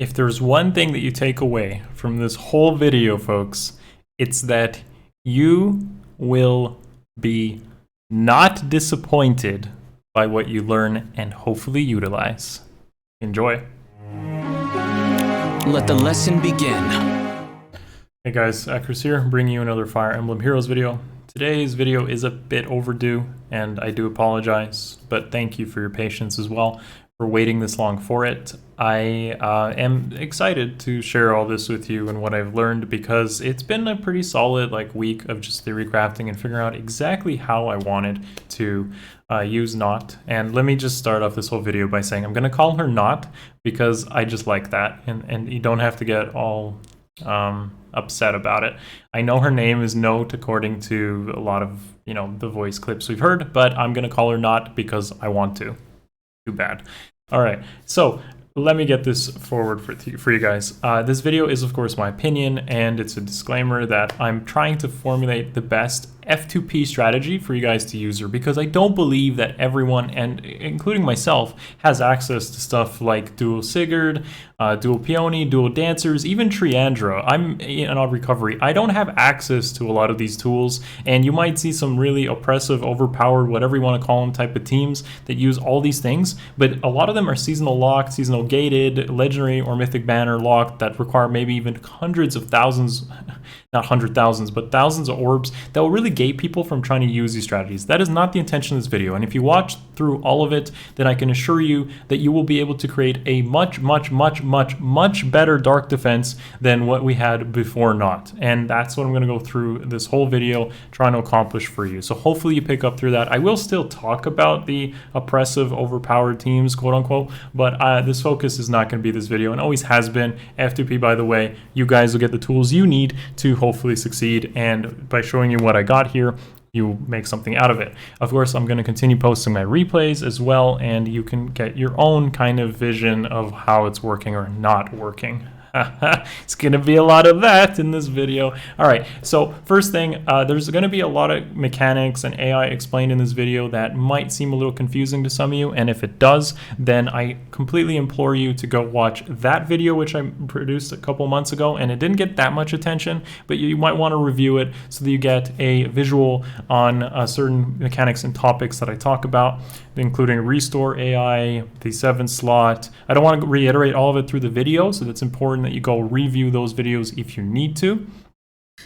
If there's one thing that you take away from this whole video, folks, it's that you will be not disappointed by what you learn and hopefully utilize. Enjoy. Let the lesson begin. Hey guys, Akariss here, bringing you another Fire Emblem Heroes video. Today's video is a bit overdue, and I do apologize, but thank you for your patience as well for waiting this long for it. I am excited to share all this with you and what I've learned, because it's been a pretty solid week of just theory crafting and figuring out exactly how I wanted to use Nott. And let me just start off this whole video by saying I'm going to call her Nott because I just like that, and you don't have to get all upset about it. I know her name is Nott according to a lot of the voice clips we've heard, but I'm going to call her Nott because I want to. Too bad. All right, so let me get this forward for you guys. This video is, of course, my opinion, and it's a disclaimer that I'm trying to formulate the best F2P strategy for you guys to use her, because I don't believe that everyone, and including myself, has access to stuff like dual Sigurd, dual Peony, dual Dancers, even Triandra. I'm in on recovery. I don't have access to a lot of these tools, and you might see some really oppressive, overpowered, whatever you want to call them, type of teams that use all these things, but a lot of them are seasonal locked, seasonal gated, legendary or mythic banner locked that require maybe even hundreds of thousands, not 100,000s, but thousands of orbs that will really gate people from trying to use these strategies. That is not the intention of this video, and if you watch through all of it, then I can assure you that you will be able to create a much better dark defense than what we had before Nott. And that's what I'm going to go through this whole video trying to accomplish for you. So hopefully you pick up through that. I will still talk about the oppressive, overpowered teams, quote unquote, but this focus is not going to be this video, and always has been. F2P, by the way, you guys will get the tools you need to hopefully succeed, and by showing you what I got here, you make something out of it. Of course, I'm going to continue posting my replays as well, and you can get your own kind of vision of how it's working or not working. It's going to be a lot of that in this video. All right, so first thing, there's going to be a lot of mechanics and AI explained in this video that might seem a little confusing to some of you, and if it does, then I completely implore you to go watch that video, which I produced a couple months ago, and it didn't get that much attention, but you might want to review it so that you get a visual on certain mechanics and topics that I talk about, including Restore AI, the 7th slot. I don't want to reiterate all of it through the video, so that's important that you go review those videos if you need to.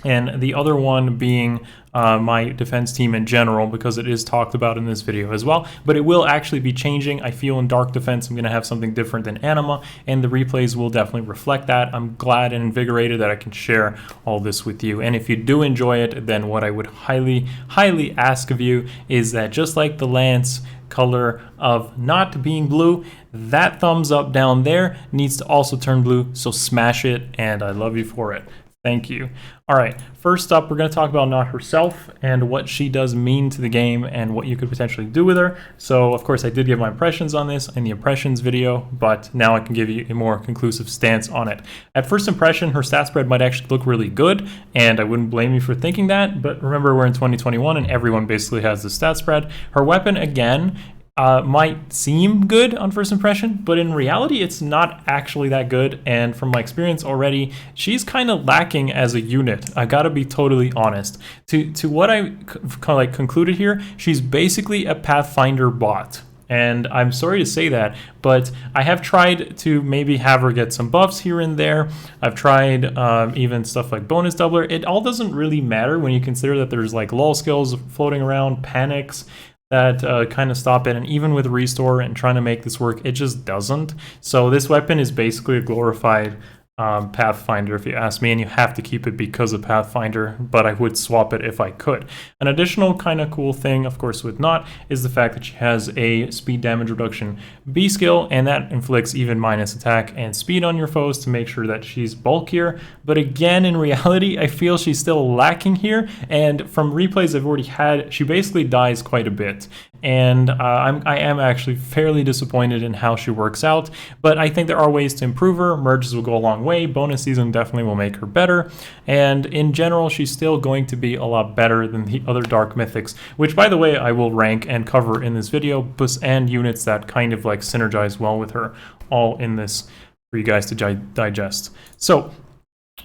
And the other one being my defense team in general, because it is talked about in this video as well, but it will actually be changing. I feel in dark defense I'm going to have something different than anima, and the replays will definitely reflect that. I'm glad and invigorated that I can share all this with you, and if you do enjoy it, then what I would highly ask of you is that, just like the lance color of Nott being blue, that thumbs up down there needs to also turn blue, so smash it, and I love you for it. Thank you. All right, first up, we're going to talk about Nott herself and what she does mean to the game and what you could potentially do with her. So, of course, I did give my impressions on this in the impressions video, but now I can give you a more conclusive stance on it. At first impression, her stat spread might actually look really good, and I wouldn't blame you for thinking that, but remember, we're in 2021 and everyone basically has the stat spread. Her weapon, again, might seem good on first impression, but in reality it's not actually that good, and from my experience already, she's kind of lacking as a unit. I gotta be totally honest. To what I kind of concluded here, she's basically a Pathfinder bot. And I'm sorry to say that, but I have tried to maybe have her get some buffs here and there. I've tried even stuff like bonus doubler. It all doesn't really matter when you consider that there's lull skills floating around, panics that kind of stop it, and even with restore and trying to make this work, it just doesn't. So this weapon is basically a glorified Pathfinder, if you ask me, and you have to keep it because of Pathfinder, but I would swap it if I could. An additional kind of cool thing, of course, with Nott is the fact that she has a speed damage reduction B skill, and that inflicts even minus attack and speed on your foes to make sure that she's bulkier. But again, in reality, I feel she's still lacking here, and from replays I've already had, she basically dies quite a bit. And I am actually fairly disappointed in how she works out, but I think there are ways to improve her. Merges will go a long way. Bonus season definitely will make her better, and in general, she's still going to be a lot better than the other Dark Mythics, which, by the way, I will rank and cover in this video, and units that kind of like synergize well with her, all in this for you guys to digest. So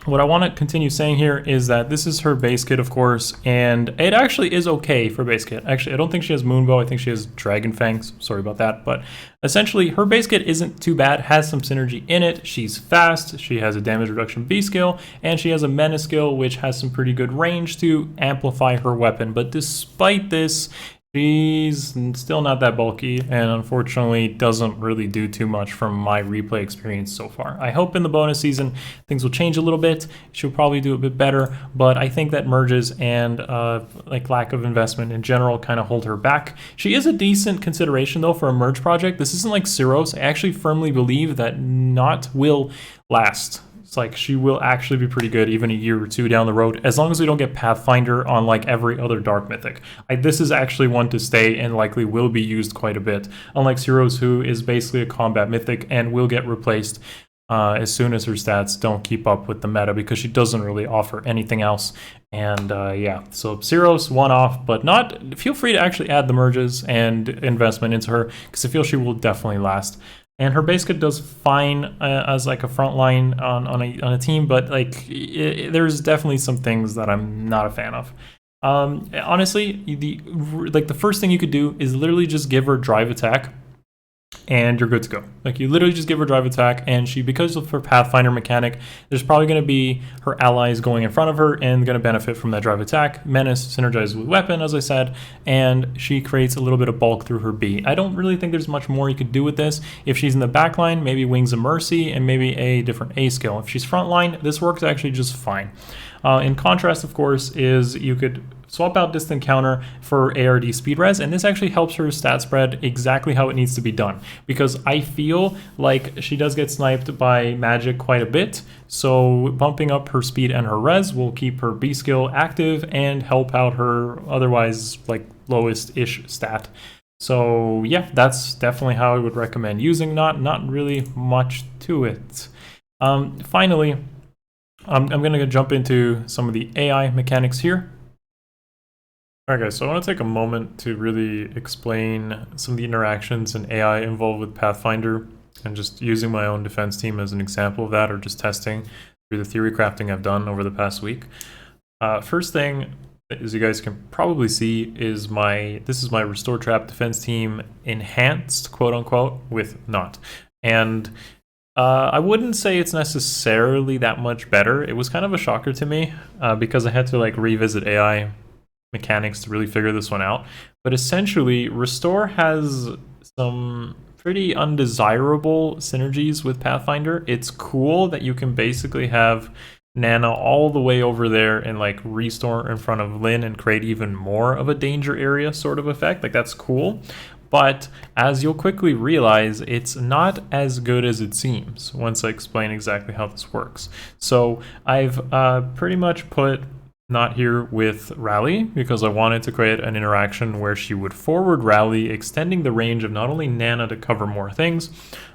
what I want to continue saying here is that this is her base kit, of course, and it actually is okay for base kit. Actually, I don't think she has Moonbow. I think she has Dragon Fangs. Sorry about that. But essentially, her base kit isn't too bad. Has some synergy in it. She's fast. She has a damage reduction B skill, and she has a Menace skill, which has some pretty good range to amplify her weapon. But despite this, she's still not that bulky, and unfortunately doesn't really do too much from my replay experience so far. I hope in the bonus season things will change a little bit. She'll probably do a bit better, but I think that merges and like lack of investment in general kind of hold her back. She is a decent consideration though for a merge project. This isn't like Syros. I actually firmly believe that Nott will last. It's like she will actually be pretty good even a year or two down the road, as long as we don't get Pathfinder on like every other Dark Mythic. This is actually one to stay and likely will be used quite a bit, unlike Syros, who is basically a combat Mythic and will get replaced as soon as her stats don't keep up with the meta, because she doesn't really offer anything else. And yeah, so Syros one-off, but not. Feel free to actually add the merges and investment into her, because I feel she will definitely last. And her base kit does fine as like a front line on a team, but like there's definitely some things that I'm not a fan of. Honestly, the first thing you could do is literally just give her drive attack, and you're good to go. Like, you literally just give her drive attack, and she, because of her Pathfinder mechanic, there's probably going to be her allies going in front of her and going to benefit from that drive attack. Menace synergizes with weapon, as I said, and she creates a little bit of bulk through her B. I don't really think there's much more you could do with this. If she's in the back line, maybe Wings of Mercy and maybe a different A skill. If she's front line, this works actually just fine. In contrast, of course, is you could swap out Distant Counter for ARD Speed Res, and this actually helps her stat spread exactly how it needs to be done, because I feel like she does get sniped by magic quite a bit, so bumping up her speed and her res will keep her B skill active and help out her otherwise like lowest-ish stat. So yeah, that's definitely how I would recommend using Nott. Not really much to it. Finally, I'm going to jump into some of the AI mechanics here. Alright guys, so I want to take a moment to really explain some of the interactions and AI involved with Pathfinder, and just using my own defense team as an example of that, or just testing through the theory crafting I've done over the past week. First thing, as you guys can probably see, is this is my Restore Trap defense team enhanced, quote unquote, with Nott. And I wouldn't say it's necessarily that much better. It was kind of a shocker to me because I had to like revisit AI mechanics to really figure this one out. But essentially, Restore has some pretty undesirable synergies with Pathfinder. It's cool that you can basically have Nana all the way over there and like restore in front of Lyn and create even more of a danger area sort of effect. Like, that's cool. But as you'll quickly realize, it's not as good as it seems once I explain exactly how this works. So I've pretty much put Nott here with Rally because I wanted to create an interaction where she would forward Rally, extending the range of not only Nana to cover more things,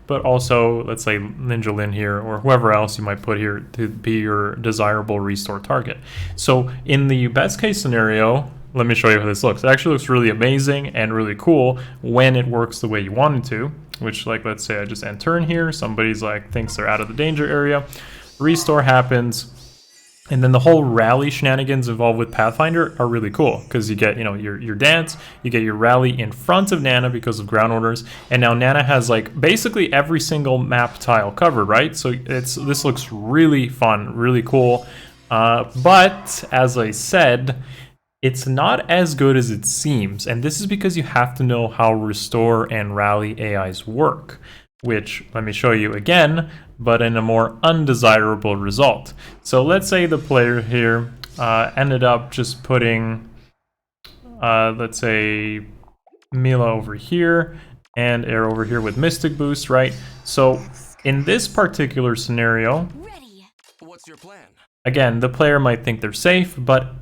but also, let's say, Ninja Lyn here, or whoever else you might put here to be your desirable restore target. So in the best case scenario, let me show you how this looks. It actually looks really amazing and really cool when it works the way you want it to, which, like, let's say I just end turn here, somebody's like thinks they're out of the danger area, restore happens, and then the whole rally shenanigans involved with Pathfinder are really cool because you get, you know, your dance, you get your rally in front of Nana because of ground orders, and now Nana has like basically every single map tile covered, right? So this looks really fun, really cool. But as I said, it's not as good as it seems, and this is because you have to know how Restore and Rally AIs work, which let me show you again, but in a more undesirable result. So let's say the player here ended up just putting, let's say, Mila over here and Air over here with Mystic Boost, right? So in this particular scenario, what's your plan? Again, the player might think they're safe, but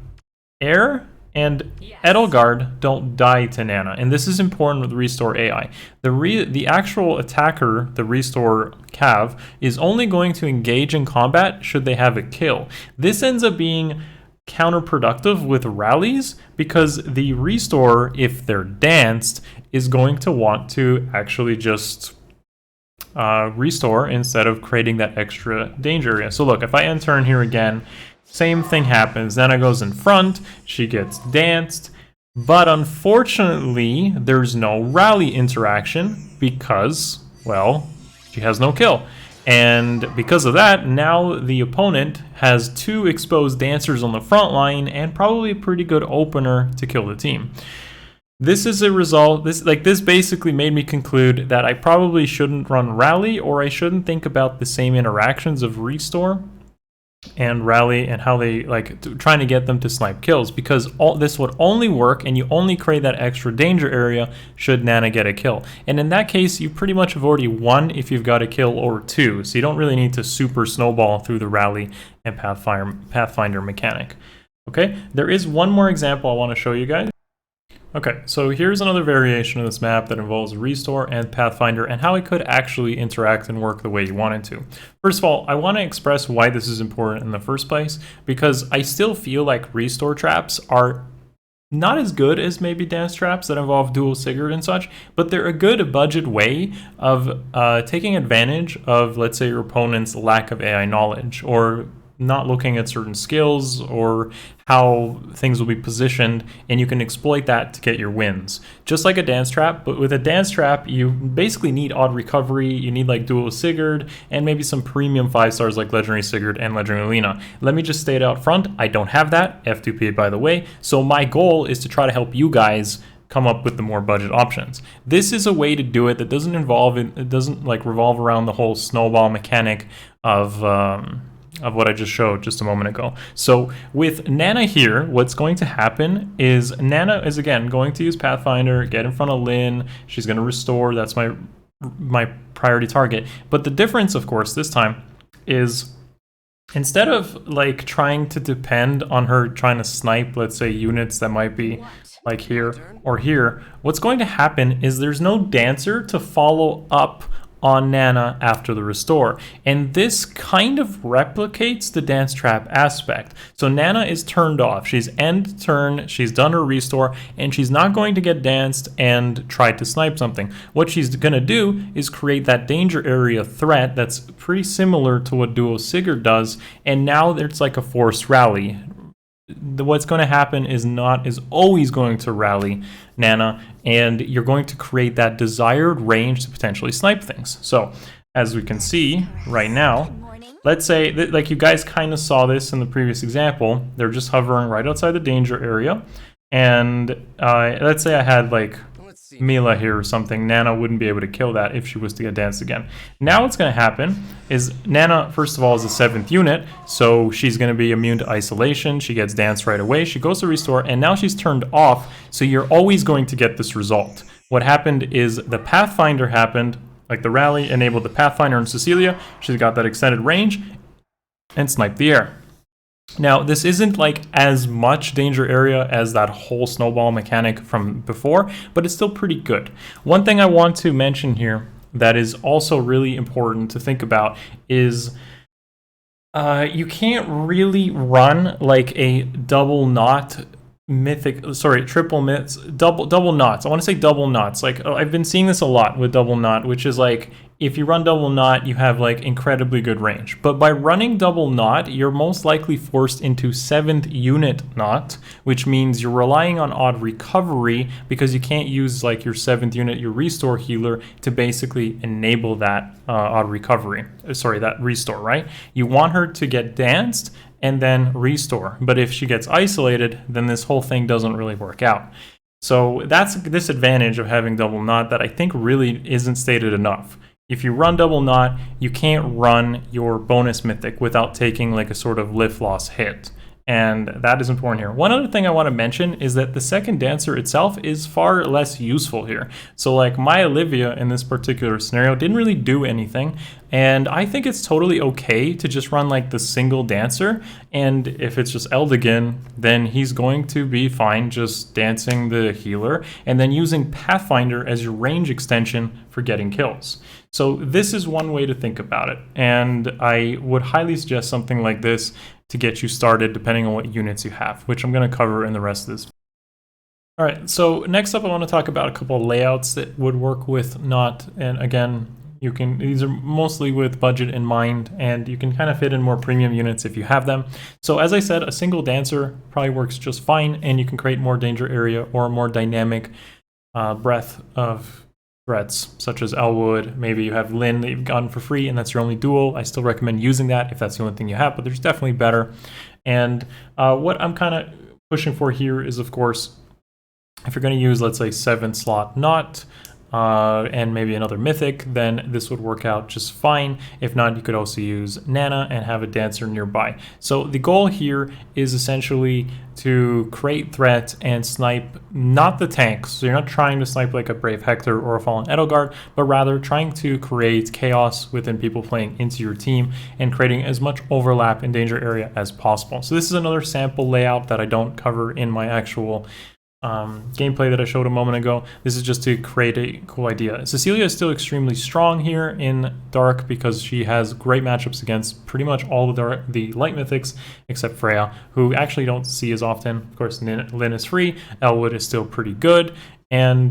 Air and Edelgard don't die to Nana, and this is important with Restore AI. The actual attacker, the Restore Cav, is only going to engage in combat should they have a kill. This ends up being counterproductive with rallies because the Restore, if they're danced, is going to want to actually just Restore instead of creating that extra danger area. So look, if I end turn here again, same thing happens. Nana goes in front, she gets danced, but unfortunately, there's no rally interaction because, well, she has no kill. And because of that, now the opponent has 2 exposed dancers on the front line and probably a pretty good opener to kill the team. This is a result, this basically made me conclude that I probably shouldn't run rally, or I shouldn't think about the same interactions of restore and rally and how they trying to get them to snipe kills, because all this would only work and you only create that extra danger area should Nana get a kill. And in that case, you pretty much have already won if you've got a kill or 2. So you don't really need to super snowball through the rally and Pathfinder mechanic. Okay, there is one more example I want to show you guys. Okay, so here's another variation of this map that involves Restore and Pathfinder and how it could actually interact and work the way you want it to. First of all, I want to express why this is important in the first place, because I still feel like Restore traps are not as good as maybe dance traps that involve dual Sigurd and such, but they're a good budget way of taking advantage of, let's say, your opponent's lack of AI knowledge, or not looking at certain skills or how things will be positioned, and you can exploit that to get your wins. Just like a dance trap, but with a dance trap, you basically need odd recovery, you need like dual Sigurd, and maybe some premium 5 stars like Legendary Sigurd and Legendary Lena. Let me just state out front, I don't have that, F2P by the way, so my goal is to try to help you guys come up with the more budget options. This is a way to do it that doesn't revolve around the whole snowball mechanic of what I just showed just a moment ago. So with Nana here, what's going to happen is Nana is again going to use Pathfinder, get in front of Lynn, she's going to restore, that's my priority target. But the difference, of course, this time is instead of like trying to depend on her trying to snipe, let's say, units that might be like here or here, what's going to happen is there's no dancer to follow up on Nana after the restore, and this kind of replicates the dance trap aspect. So Nana is turned off, she's end turn, she's done her restore, and she's not going to get danced and try to snipe something. What she's gonna do is create that danger area threat that's pretty similar to what Duo Sigurd does, and now it's like a forced rally. What's going to happen is Nott is always going to rally Nana, and you're going to create that desired range to potentially snipe things. So as we can see right now, let's say that, like, you guys kind of saw this in the previous example, they're just hovering right outside the danger area, and let's say I had like Mila here or something, Nana wouldn't be able to kill that if she was to get danced again. Now what's going to happen is Nana, first of all, is a 7th unit, so she's going to be immune to isolation, she gets danced right away, she goes to restore, and now she's turned off, so you're always going to get this result. What happened is the Pathfinder happened, like the rally enabled the Pathfinder and Cecilia, she's got that extended range, and sniped the air. Now, this isn't like as much danger area as that whole snowball mechanic from before, but it's still pretty good. One thing I want to mention here that is also really important to think about is you can't really run like a double Nott triple myths, double Notts. I want to say double Notts. Like, I've been seeing this a lot with double Nott, which is like, if you run double Nott, you have like incredibly good range. But by running double Nott, you're most likely forced into 7th unit Nott, which means you're relying on odd recovery because you can't use like your 7th unit, your restore healer, to basically enable that odd recovery. That restore, right? You want her to get danced and then restore. But if she gets isolated, then this whole thing doesn't really work out. So that's a disadvantage of having double Nott that I think really isn't stated enough. If you run double Nott, you can't run your bonus mythic without taking like a sort of lift loss hit. And that is important here. One other thing I want to mention is that the second dancer itself is far less useful here. So like my Olivia in this particular scenario didn't really do anything. And I think it's totally okay to just run like the single dancer. And if it's just Eldigan, then he's going to be fine just dancing the healer and then using Pathfinder as your range extension for getting kills. So this is one way to think about it. And I would highly suggest something like this to get you started depending on what units you have, which I'm going to cover in the rest of this. All right, so next up I want to talk about a couple of layouts that would work with Nott. And again, These are mostly with budget in mind, and you can kind of fit in more premium units if you have them. So as I said, a single dancer probably works just fine, and you can create more danger area or a more dynamic breadth of threats, such as Elwood. Maybe you have Lynn that you've gotten for free, and that's your only duel. I still recommend using that if that's the only thing you have, but there's definitely better. And what I'm kind of pushing for here is, of course, if you're going to use, let's say, 7-slot Nott, and maybe another Mythic, then this would work out just fine. If not, you could also use Nana and have a dancer nearby. So the goal here is essentially to create threat and snipe not the tanks. So you're not trying to snipe like a Brave Hector or a Fallen Edelgard, but rather trying to create chaos within people playing into your team and creating as much overlap in danger area as possible. So this is another sample layout that I don't cover in my actual gameplay that I showed a moment ago. This is just to create a cool idea. Cecilia is still extremely strong here in Dark because she has great matchups against pretty much all the light mythics except Freya, who actually don't see as often. Of course, Lynn is free, Elwood is still pretty good, and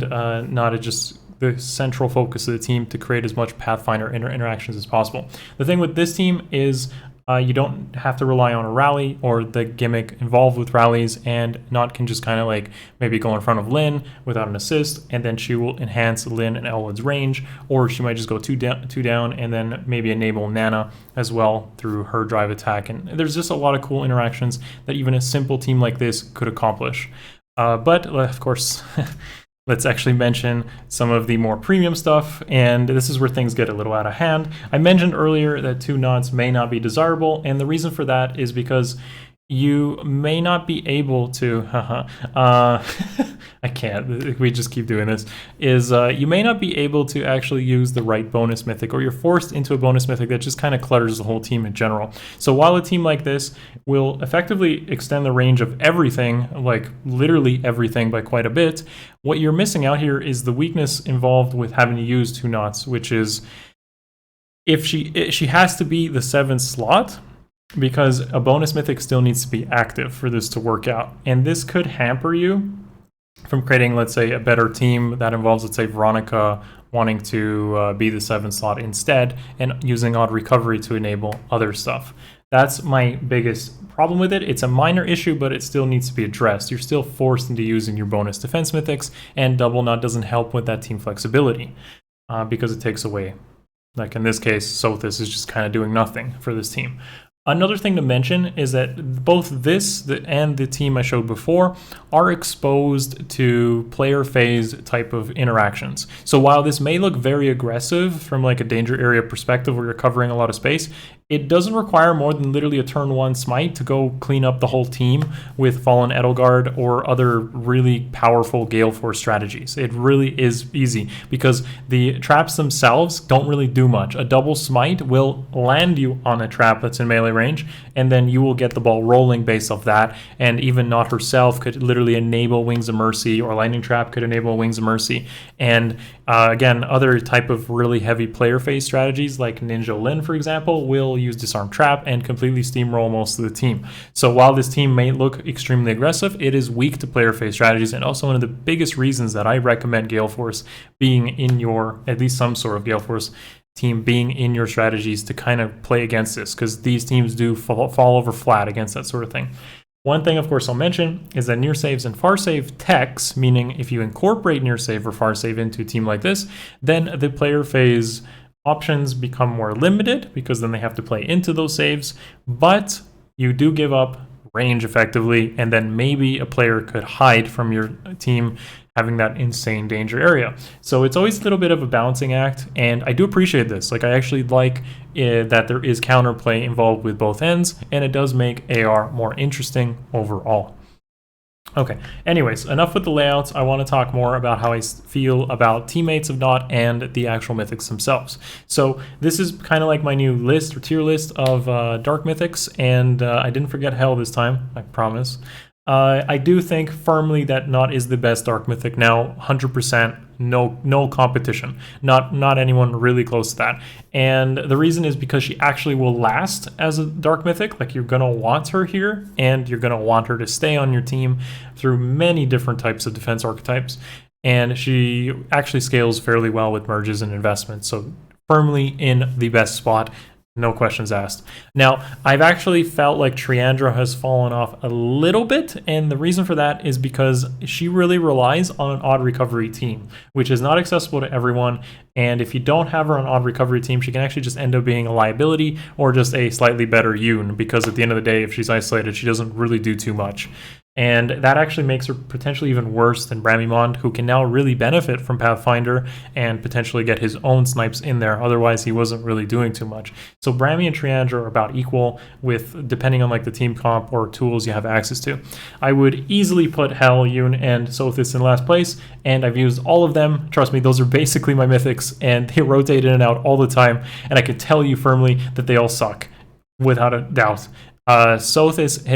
Nott is just the central focus of the team to create as much Pathfinder interactions as possible. The thing with this team is you don't have to rely on a rally or the gimmick involved with rallies, and Nott can just kind of like maybe go in front of Lynn without an assist, and then she will enhance Lynn and Elwood's range, or she might just go two down and then maybe enable Nana as well through her drive attack. And there's just a lot of cool interactions that even a simple team like this could accomplish. But of course, let's actually mention some of the more premium stuff, and this is where things get a little out of hand. I mentioned earlier that 2 Notts may not be desirable, and the reason for that is because you may not be able to, I can't, we just keep doing this, you may not be able to actually use the right bonus mythic, or you're forced into a bonus mythic that just kind of clutters the whole team in general. So while a team like this will effectively extend the range of everything, like literally everything by quite a bit, what you're missing out here is the weakness involved with having to use 2 Notts, which is if she has to be the 7th slot, because a bonus mythic still needs to be active for this to work out. And this could hamper you from creating, let's say, a better team that involves, let's say, Veronica wanting to be the 7th slot instead and using odd recovery to enable other stuff. That's my biggest problem with it. It's a minor issue, but it still needs to be addressed. You're still forced into using your bonus defense mythics, and Double Nott doesn't help with that team flexibility because it takes away. Like in this case, Sothis is just kind of doing nothing for this team. Another thing to mention is that both this and the team I showed before are exposed to player phase type of interactions. So while this may look very aggressive from like a danger area perspective where you're covering a lot of space, it doesn't require more than literally a turn 1 smite to go clean up the whole team with Fallen Edelgard or other really powerful Gale Force strategies. It really is easy because the traps themselves don't really do much. A double smite will land you on a trap that's in melee range, and then you will get the ball rolling based off that. And even Nott herself could literally enable Wings of Mercy, or Lightning Trap could enable Wings of Mercy. And again, other type of really heavy player phase strategies like Ninja Lin, for example, will use Disarm Trap and completely steamroll most of the team. So while this team may look extremely aggressive, it is weak to player phase strategies, and also one of the biggest reasons that I recommend Gale Force being in your, at least some sort of Gale Force team being in your strategies to kind of play against this, because these teams do fall over flat against that sort of thing. One thing, of course, I'll mention is that near saves and far save techs, meaning if you incorporate near save or far save into a team like this, then the player phase options become more limited because then they have to play into those saves, but you do give up range effectively, and then maybe a player could hide from your team having that insane danger area. So it's always a little bit of a balancing act, and I do appreciate this. Like, I actually like that there is counterplay involved with both ends, and it does make AR more interesting overall. Okay, anyways, enough with the layouts. I want to talk more about how I feel about teammates of Nott and the actual mythics themselves. So this is kind of like my new list or tier list of dark mythics, and I didn't forget hell this time, I promise. I do think firmly that Nott is the best dark mythic now, 100%, no competition, not anyone really close to that. And the reason is because she actually will last as a dark mythic. Like, you're gonna want her here, and you're gonna want her to stay on your team through many different types of defense archetypes. And she actually scales fairly well with merges and investments. So firmly in the best spot. No questions asked. Now, I've actually felt like Triandra has fallen off a little bit, and the reason for that is because she really relies on an odd recovery team, which is not accessible to everyone, and if you don't have her on odd recovery team, she can actually just end up being a liability or just a slightly better Yoon, because at the end of the day, if she's isolated, she doesn't really do too much. And that actually makes her potentially even worse than Bramimond, who can now really benefit from Pathfinder and potentially get his own snipes in there. Otherwise, he wasn't really doing too much. So Brammy and Triandra are about equal, with depending on like the team comp or tools you have access to. I would easily put Hel, Yoon, and Sothis in last place, and I've used all of them. Trust me, those are basically my mythics, and they rotate in and out all the time, and I can tell you firmly that they all suck, without a doubt. Sothis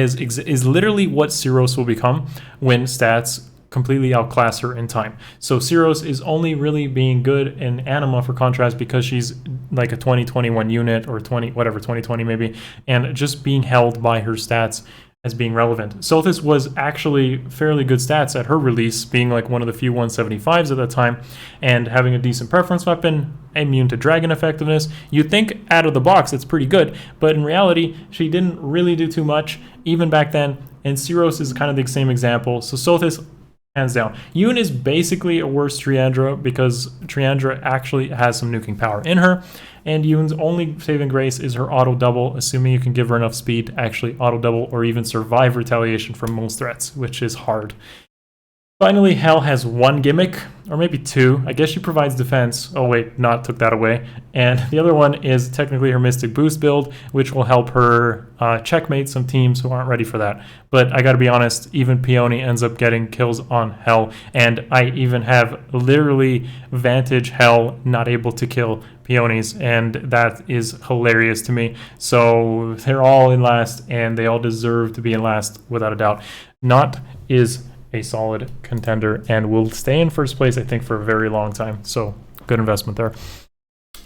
is literally what Syros will become when stats completely outclass her in time. So Syros is only really being good in Anima, for contrast, because she's like a 2021 unit, or 2020 maybe, and just being held by her stats as being relevant. Sothis was actually fairly good stats at her release, being like one of the few 175s at that time, and having a decent preference weapon, immune to dragon effectiveness. You'd think out of the box it's pretty good, but in reality, she didn't really do too much, even back then, and Syros is kind of the same example. So Sothis, hands down. Yoon is basically a worse Triandra, because Triandra actually has some nuking power in her, and Yoon's only saving grace is her auto double, assuming you can give her enough speed to actually auto double or even survive retaliation from most threats, which is hard. Finally, Hel has one gimmick, or maybe two. I guess she provides defense. Oh wait, Nott took that away. And the other one is technically her Mystic Boost build, which will help her checkmate some teams who aren't ready for that. But I gotta be honest, even Peony ends up getting kills on Hel, and I even have literally Vantage Hel not able to kill Peonies, and that is hilarious to me. So they're all in last, and they all deserve to be in last without a doubt. Nott is a solid contender and will stay in first place, I think, for a very long time. So good investment there.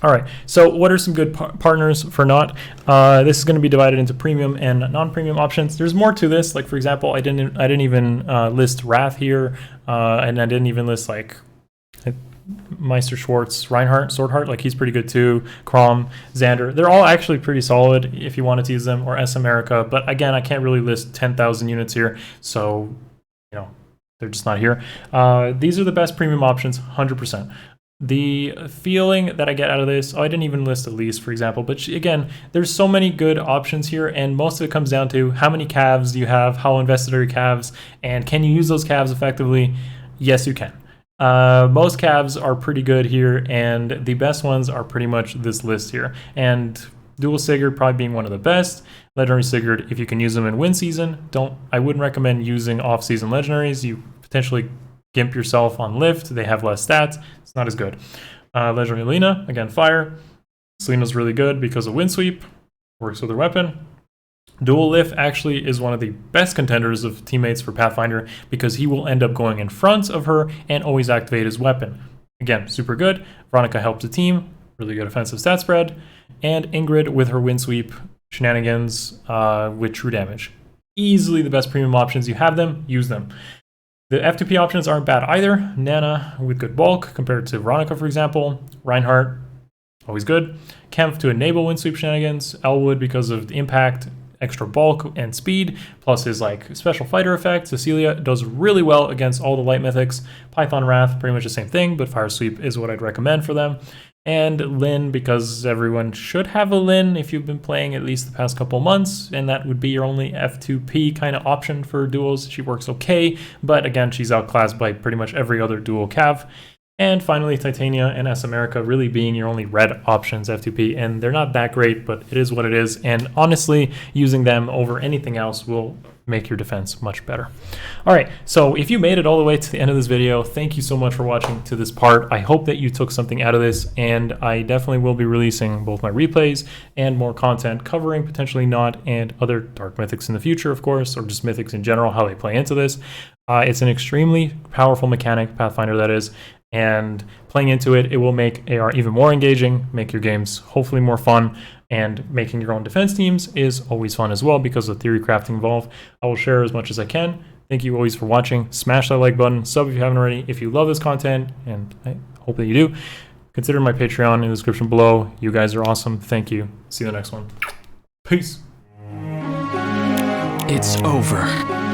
All right, so what are some good partners for Nott? This is going to be divided into premium and non-premium options. There's more to this. Like, for example, I didn't even list Wrath here, and I didn't even list like Meister Schwartz, Reinhardt, Swordheart, like he's pretty good too. Crom, Xander, they're all actually pretty solid if you wanted to use them, or S America. But again, I can't really list 10,000 units here, so you know, they're just not here. These are the best premium options, 100%. The feeling that I get out of this, I didn't even list Elise, for example, but again, there's so many good options here, and most of it comes down to how many calves do you have, how invested are your calves, and can you use those calves effectively? Yes, you can. Most calves are pretty good here, and the best ones are pretty much this list here. And Dual Sigurd probably being one of the best. Legendary Sigurd, if you can use them in win season, I wouldn't recommend using off-season legendaries. You potentially gimp yourself on lift. They have less stats. It's not as good. Legendary Lina, again, fire. Selina's really good because of wind sweep. Works with her weapon. Dual Lift actually is one of the best contenders of teammates for Pathfinder, because he will end up going in front of her and always activate his weapon. Again, super good. Veronica helps the team. Really good offensive stat spread. And Ingrid with her wind sweep shenanigans with true damage. Easily the best premium options. You have them, use them. The F2P options aren't bad either. Nana with good bulk compared to Veronica, for example. Reinhardt, always good. Kempf to enable wind sweep shenanigans. Elwood because of the impact, extra bulk and speed, plus his like special fighter effect. Cecilia does really well against all the light mythics. Python Wrath, pretty much the same thing, but Fire Sweep is what I'd recommend for them. And Lynn, because everyone should have a Lynn if you've been playing at least the past couple months, and that would be your only F2P kind of option for duels. She works okay, but again, she's outclassed by pretty much every other dual cav. And finally, Titania and S America really being your only red options F2P, and they're not that great, but it is what it is. And honestly, using them over anything else will make your defense much better. All right, so if you made it all the way to the end of this video, thank you so much for watching to this part. I hope that you took something out of this, and I definitely will be releasing both my replays and more content covering potentially Nott and other dark mythics in the future, of course, or just mythics in general, how they play into this. It's an extremely powerful mechanic, Pathfinder that is, and playing into it, it will make AR even more engaging, make your games hopefully more fun, and making your own defense teams is always fun as well because of theory crafting involved. I will share as much as I can. Thank you always for watching. Smash that like button, sub if you haven't already. If you love this content, and I hope that you do, Consider my Patreon in the description below. You guys are awesome. Thank you. See you in the next one. Peace. It's over.